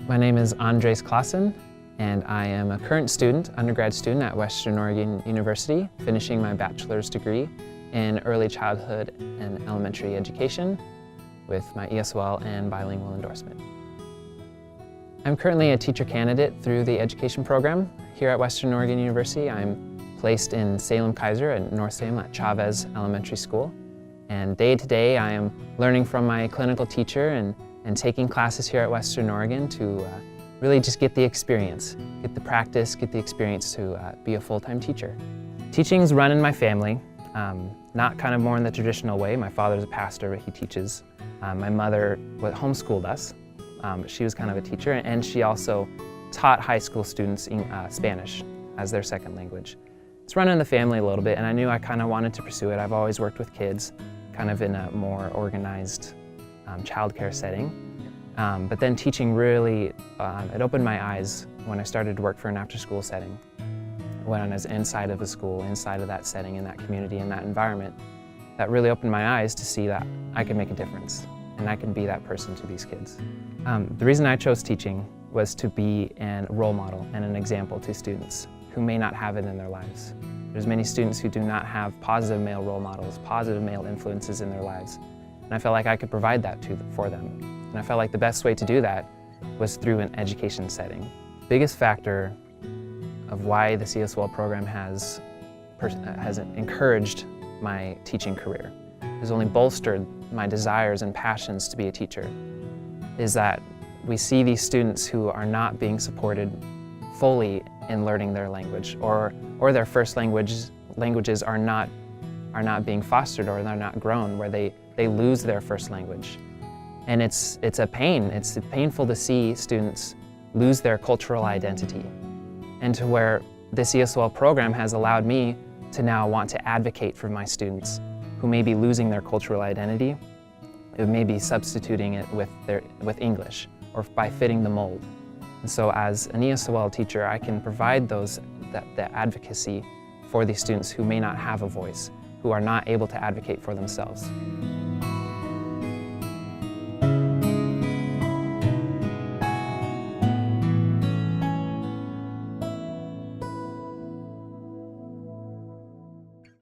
My name is Andres Klassen, and I am a current student, undergrad student at Western Oregon University, finishing my bachelor's degree in early childhood and elementary education with my ESOL and bilingual endorsement. I'm currently a teacher candidate through the education program here at Western Oregon University. I'm placed in Salem-Keizer at North Salem at Chavez Elementary School. And day to day I am learning from my clinical teacher and taking classes here at Western Oregon to really just get the experience, get the practice, get the experience to be a full-time teacher. Teaching's run in my family, not kind of more in the traditional way. My father's a pastor, but he teaches. My mother homeschooled us, but she was kind of a teacher, and she also taught high school students Spanish as their second language. It's run in the family a little bit, and I knew I kind of wanted to pursue it. I've always worked with kids, kind of in a more organized childcare setting. But then teaching really, it opened my eyes when I started to work for an after-school setting. When I was inside of a school, inside of that setting, in that community, in that environment, that really opened my eyes to see that I could make a difference and I can be that person to these kids. The reason I chose teaching was to be a role model and an example to students who may not have it in their lives. There's many students who do not have positive male role models, positive male influences in their lives. And I felt like I could provide that for them. And I felt like the best way to do that was through an education setting. The biggest factor of why the ESOL program has encouraged my teaching career, has only bolstered my desires and passions to be a teacher, is that we see these students who are not being supported fully in learning their language, or their first languages are not being fostered, or they're not grown, where they lose their first language. And it's a pain. It's painful to see students lose their cultural identity, and to where this ESOL program has allowed me to now want to advocate for my students who may be losing their cultural identity, who may be substituting it with English, or by fitting the mold. And so as an ESOL teacher, I can provide that advocacy for these students who may not have a voice, who are not able to advocate for themselves.